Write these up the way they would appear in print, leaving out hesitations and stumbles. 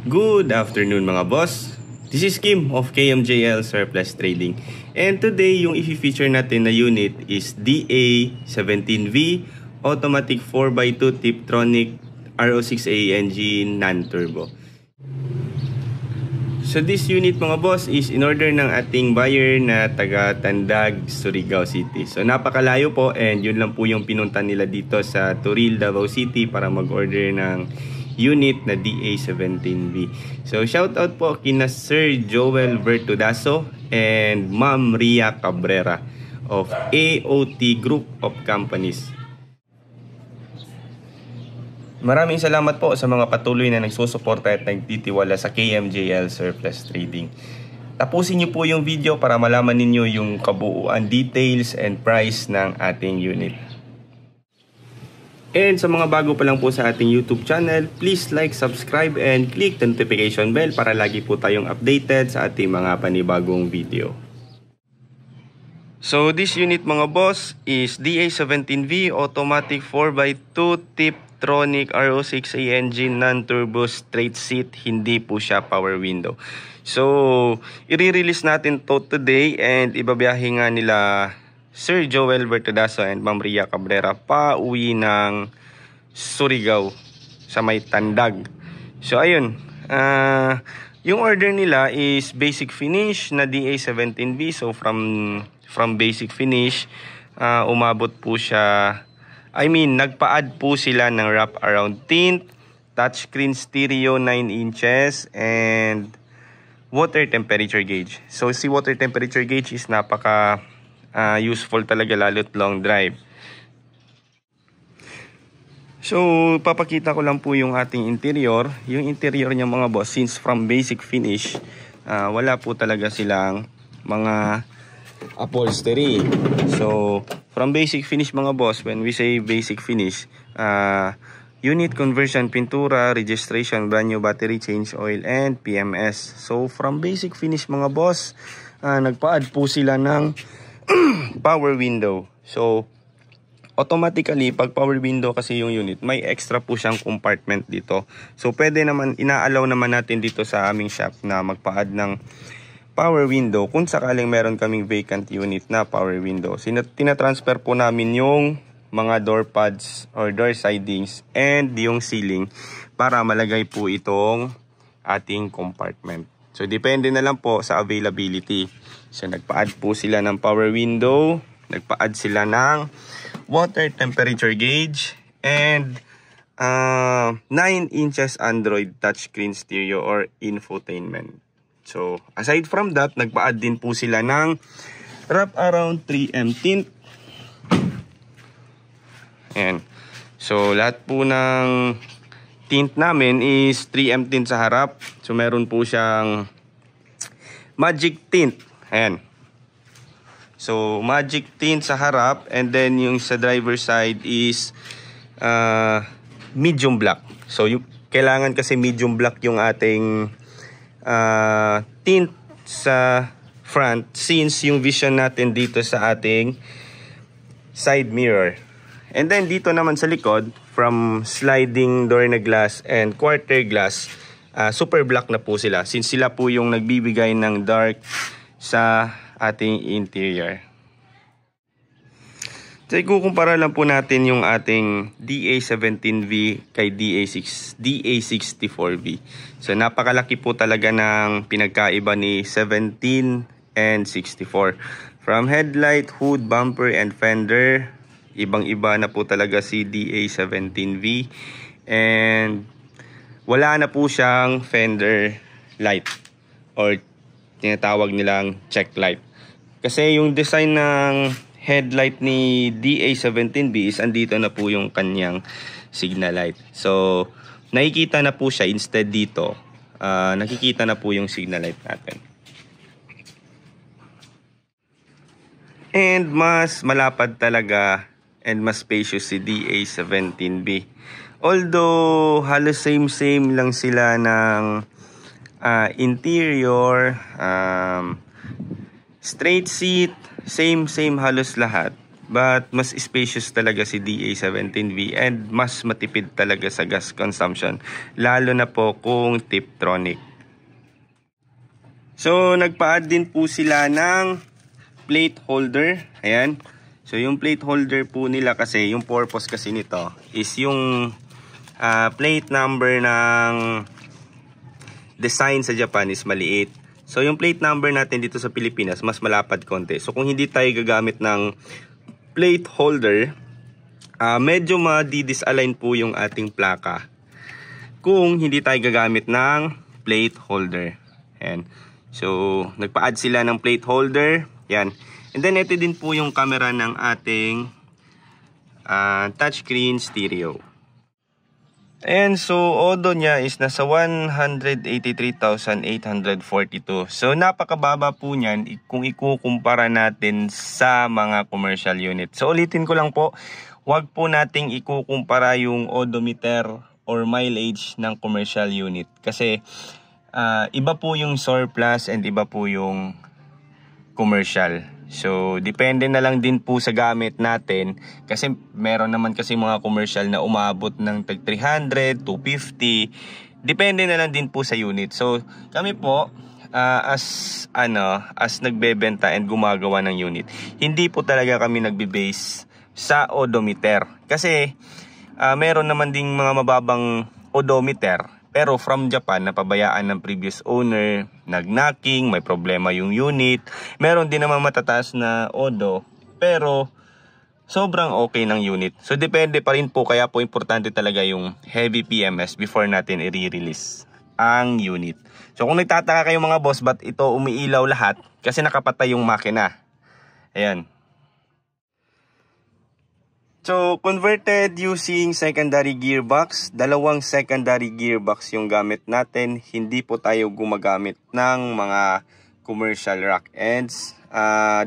Good afternoon mga boss. This is Kim of KMJL Surplus Trading. And today yung i-feature natin na unit is DA17V Automatic 4x2 Tiptronic RO6A engine non-turbo. So this unit mga boss is in order ng ating buyer na taga Tandag, Surigao City. So napakalayo po and yun lang po yung pinunta nila dito sa Turil, Davao City para mag-order ng unit na DA17V. So shoutout po kina Sir Joel Vertudaso and Ma'am Ria Cabrera of AOT Group of Companies. Maraming salamat po sa mga patuloy na nagsusuporta at nagtitiwala sa KMJL Surplus Trading. Tapusin niyo po yung video para malaman ninyo yung kabuuan, details and price ng ating unit. And sa mga bago pa lang po sa ating YouTube channel, please like, subscribe, and click the notification bell para lagi po tayong updated sa ating mga panibagong video. So this unit mga boss is DA17V Automatic 4x2 Tiptronic RO6A engine non-turbo straight seat, hindi po siya power window. So i-release natin to today and ibabiyahe nga nila Sir Joel Vertudaso and Ma'am Ria Cabrera pa uwi ng Surigao sa may Tandag. So ayun, yung order nila is basic finish na DA17V. So from basic finish, umabot po siya, nagpa-add po sila ng wrap around tint, touchscreen stereo 9 inches, and water temperature gauge. So si water temperature gauge is napaka useful talaga lalo't long drive. So papakita ko lang po yung ating interior. Yung interior niya mga boss, since from basic finish, wala po talaga silang mga upholstery. So from basic finish mga boss, when we say basic finish, unit conversion, pintura, registration, brand new battery, change oil, and PMS. So from basic finish mga boss, nagpa-add po sila ng power window. So automatically pag power window kasi yung unit, may extra po siyang compartment dito. So pwede naman, ina-allow naman natin dito sa aming shop na magpa-add ng power window kung sakaling meron kaming vacant unit na power window. Tina-transfer po namin yung mga door pads or door sidings and yung ceiling para malagay po itong ating compartment. So depende na lang po sa availability. So nagpa-add po sila ng power window, nagpa-add sila ng water temperature gauge, and 9 inches Android touchscreen stereo or infotainment. So aside from that, nagpa-add din po sila ng wrap around 3M tint. Ayan. So lahat po ng tint namin is 3M tint sa harap. So meron po siyang magic tint. Ayan. So magic tint sa harap, and then yung sa driver side is medium black. So yung kailangan kasi medium black yung ating tint sa front, since yung vision natin dito sa ating side mirror. And then dito naman sa likod, from sliding door na glass and quarter glass, super black na po sila, since sila po yung nagbibigay ng dark sa ating interior. So ikukumpara lang po natin yung ating DA17V kay DA64V. So napakalaki po talaga ng pinagkaiba ni 17 and 64. From headlight, hood, bumper, and fender, ibang-iba na po talaga si DA17V. And wala na po siyang fender light or tinatawag nilang check light. Kasi yung design ng headlight ni DA17V is andito na po yung kanyang signal light. So nakikita na po siya, instead dito nakikita na po yung signal light natin. And mas malapad talaga and mas spacious si DA17V. Although halos same lang sila ng interior, straight seat, same halos lahat. But mas spacious talaga si DA17V and mas matipid talaga sa gas consumption. Lalo na po kung Tiptronic. So nagpa-add din po sila ng plate holder. Ayan. So yung plate holder po nila kasi, yung purpose kasi nito is yung plate number ng design sa Japan is maliit. So yung plate number natin dito sa Pilipinas mas malapad konti. So kung hindi tayo gagamit ng plate holder, medyo ma-disalign po yung ating plaka kung hindi tayo gagamit ng plate holder. Ayan. So nagpa-add sila ng plate holder. Yan. And then ito din po yung camera ng ating touchscreen stereo. And so odo niya is nasa 183,842. So napakababa po niyan kung ikukumpara natin sa mga commercial unit. So ulitin ko lang po, wag po nating ikukumpara yung odometer or mileage ng commercial unit. Kasi iba po yung surplus and iba po yung commercial. So, depende na lang din po sa gamit natin. Kasi meron naman kasi mga commercial na umabot ng tag 300, 250. Depende na lang din po sa unit. So, kami po, as nagbebenta and gumagawa ng unit, hindi po talaga kami nagbe-base sa odometer. Kasi, meron naman ding mga mababang odometer. Pero from Japan, napabayaan ng previous owner, nag-knocking, may problema yung unit. Meron din naman matataas na odo, pero sobrang okay ng unit. So depende pa rin po, kaya po importante talaga yung heavy PMS before natin i-release ang unit. So kung nagtataka kayo mga boss, ba't ito umiilaw lahat? Kasi nakapatay yung makina. Ayan. So, converted using secondary gearbox. Dalawang secondary gearbox yung gamit natin. Hindi po tayo gumagamit ng mga commercial rack ends.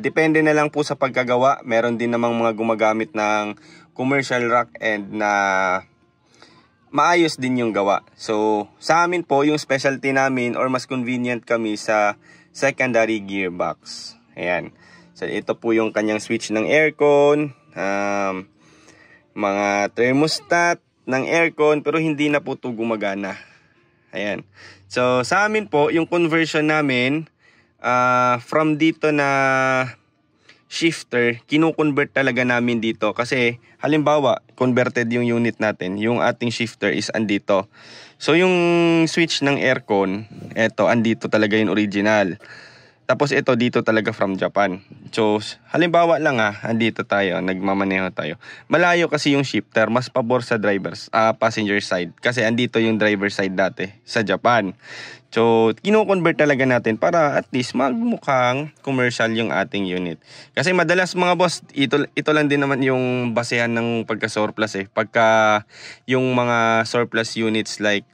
Depende na lang po sa pagkagawa. Meron din namang mga gumagamit ng commercial rack end na maayos din yung gawa. So, sa amin po, yung specialty namin or mas convenient kami sa secondary gearbox. Ayan. So, ito po yung kanyang switch ng aircon. Mga thermostat ng aircon, pero hindi na po ito gumagana. Ayan. So sa amin po, yung conversion namin from dito na shifter, kino-convert talaga namin dito. Kasi halimbawa, converted yung unit natin, yung ating shifter is andito. So yung switch ng aircon, eto, andito talaga yung original. Tapos ito dito talaga from Japan. So halimbawa lang andito tayo, nagmamaneho tayo. Malayo kasi yung shifter, mas pabor sa passenger side. Kasi andito yung driver side dati sa Japan. So kino-convert talaga natin para at least magmukhang commercial yung ating unit. Kasi madalas mga boss, ito lang din naman yung basehan ng pagka-surplus Pagka yung mga surplus units like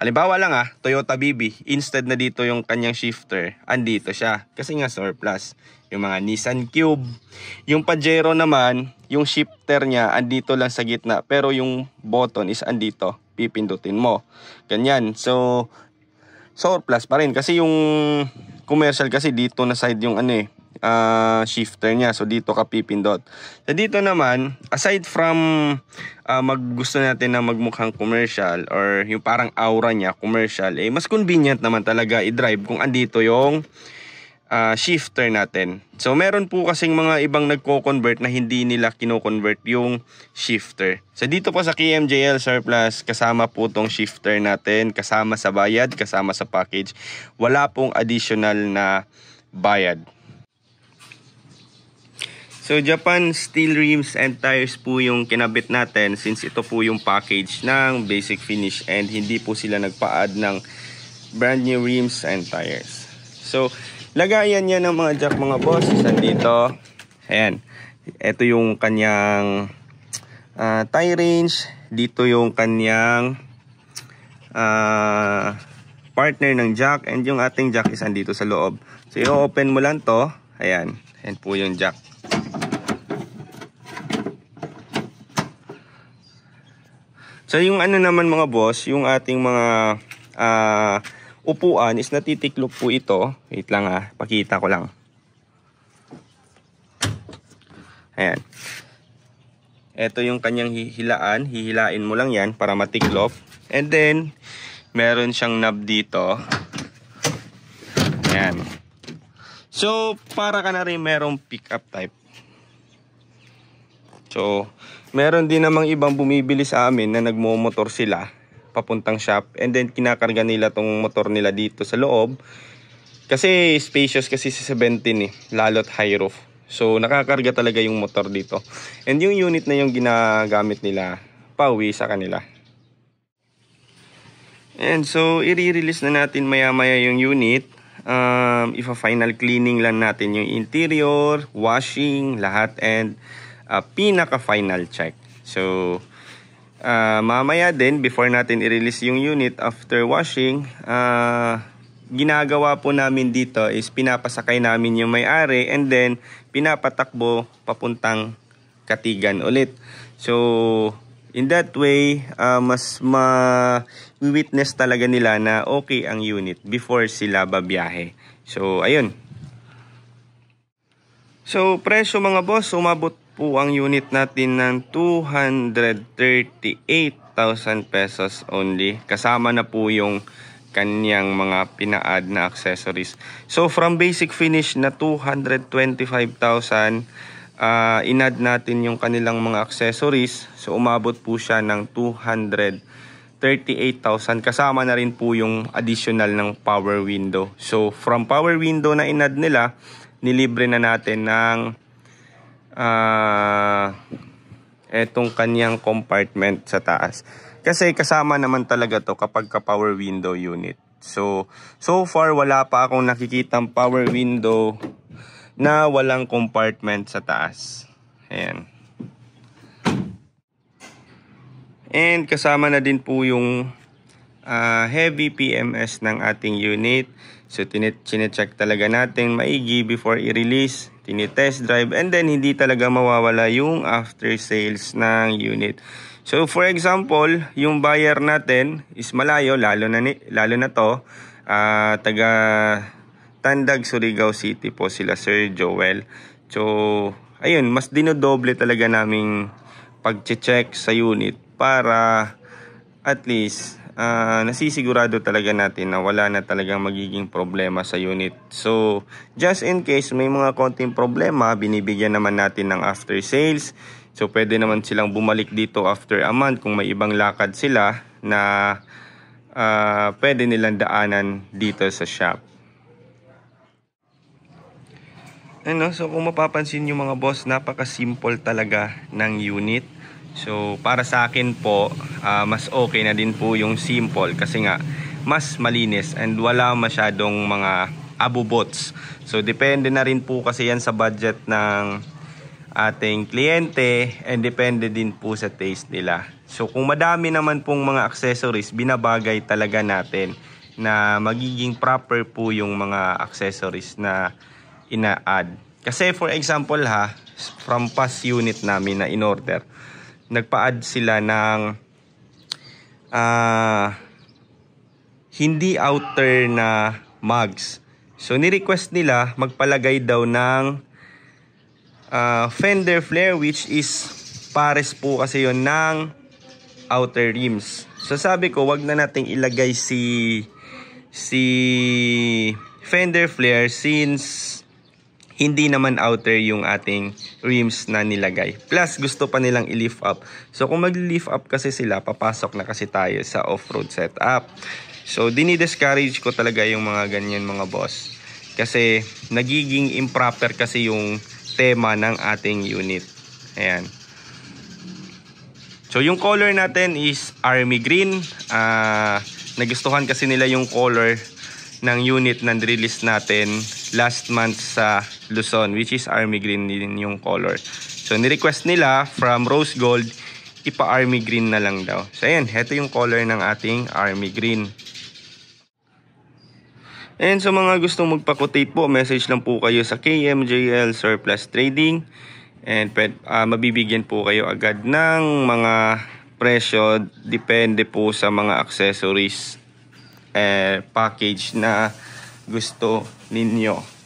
halimbawa lang Toyota BB, instead na dito yung kanyang shifter, andito siya. Kasi nga surplus. Yung mga Nissan Cube. Yung Pajero naman, yung shifter niya, andito lang sa gitna. Pero yung button is andito. Pipindutin mo. Ganyan. So, surplus pa rin. Kasi yung commercial kasi dito na side yung shifter niya. So dito ka pipindot. So dito naman, aside from gusto natin na magmukhang commercial or yung parang aura niya commercial, mas convenient naman talaga i-drive kung andito yung shifter natin. So meron po kasing mga ibang nagko-convert na hindi nila kino-convert yung shifter. So dito po sa KMJL Surplus, kasama po tong shifter natin, kasama sa bayad, kasama sa package. Wala pong additional na bayad. So Japan steel rims and tires po yung kinabit natin since ito po yung package ng basic finish and hindi po sila nagpa-add ng brand new rims and tires. So lagayan niya ng mga jack mga boss, dito. Ayan. Ito yung kanyang tie range, dito yung kanyang partner ng jack and yung ating jack is andito sa loob. So i-open mo lang to. Ayan. Ayan po yung jack. So yung naman mga boss, yung ating mga upuan is natitiklop po ito. Wait lang pakita ko lang. Ayan. Ito yung kanyang hihilaan. Hihilain mo lang yan para matiklop. And then, meron siyang knob dito. Ayan. So, para ka na rin merong pick-up type. So, meron din namang ibang bumibili sa amin na nagmo-motor sila papuntang shop. And then, kinakarga nila tong motor nila dito sa loob. Kasi spacious kasi si 17 eh. Lalo't high roof. So, nakakarga talaga yung motor dito. And yung unit na yung ginagamit nila, pauwi sa kanila. And so, i-release na natin maya-maya yung unit. Ipa-final cleaning lang natin yung interior, washing, lahat. And pinaka-final check. So, mamaya din, before natin i-release yung unit after washing, ginagawa po namin dito is pinapasakay namin yung may-ari and then pinapatakbo papuntang Katigan ulit. So, in that way, mas ma-witness talaga nila na okay ang unit before sila babiyahe. So, ayun. So, presyo mga boss, umabot po ang unit natin ng 238,000 pesos only. Kasama na po yung kanyang mga pina-add na accessories. So from basic finish na 225,000, in-add natin yung kanilang mga accessories. So umabot po siya ng 238,000. Kasama na rin po yung additional ng power window. So from power window na in-add nila, nilibre na natin ng etong kanyang compartment sa taas. Kasi kasama naman talaga to kapag ka power window unit. So far wala pa akong nakikitang power window na walang compartment sa taas. Ayan. And kasama na din po yung heavy PMS ng ating unit. So chinecheck talaga natin maigi before i-release. Tinitest drive and then hindi talaga mawawala yung after sales ng unit. So for example, yung buyer natin is malayo, lalo na to, taga Tandag, Surigao City po sila Sir Joel. So ayun, mas dinodoble talaga naming pag-check sa unit para at least nasisigurado talaga natin na wala na talagang magiging problema sa unit. So just in case may mga konting problema, binibigyan naman natin ng after sales. So pwede naman silang bumalik dito after a month kung may ibang lakad sila na pwede nilang daanan dito sa shop. Ano, so kung mapapansin nyo mga boss, napaka-simple talaga ng unit. So para sa akin po, mas okay na din po yung simple kasi nga mas malinis and wala masyadong mga abubots. So depende na rin po kasi yan sa budget ng ating kliyente and depende din po sa taste nila. So kung madami naman pong mga accessories, binabagay talaga natin na magiging proper po yung mga accessories na ina-add. Kasi for example from past unit namin na in-order, nagpa-add sila ng hindi outer na mugs. So ni-request nila magpalagay daw ng fender flare, which is pares po kasi yon ng outer rims. So sabi ko wag na nating ilagay si fender flare since hindi naman outer yung ating rims na nilagay. Plus gusto pa nilang i-lift up. So kung mag-lift up kasi sila, papasok na kasi tayo sa off-road setup. So dinidiscourage ko talaga yung mga ganyan mga boss. Kasi nagiging improper kasi yung tema ng ating unit. Ayan. So yung color natin is army green. Nagustuhan kasi nila yung color ng unit na release natin last month sa Luzon, which is army green din yung color. So ni-request nila from rose gold, ipa-army green na lang daw. So ayan, ito yung color ng ating army green. And sa mga gustong magpa-quotate po, message lang po kayo sa KMJL Surplus Trading. And mabibigyan po kayo agad ng mga presyo. Depende po sa mga accessories package na gusto ninyo.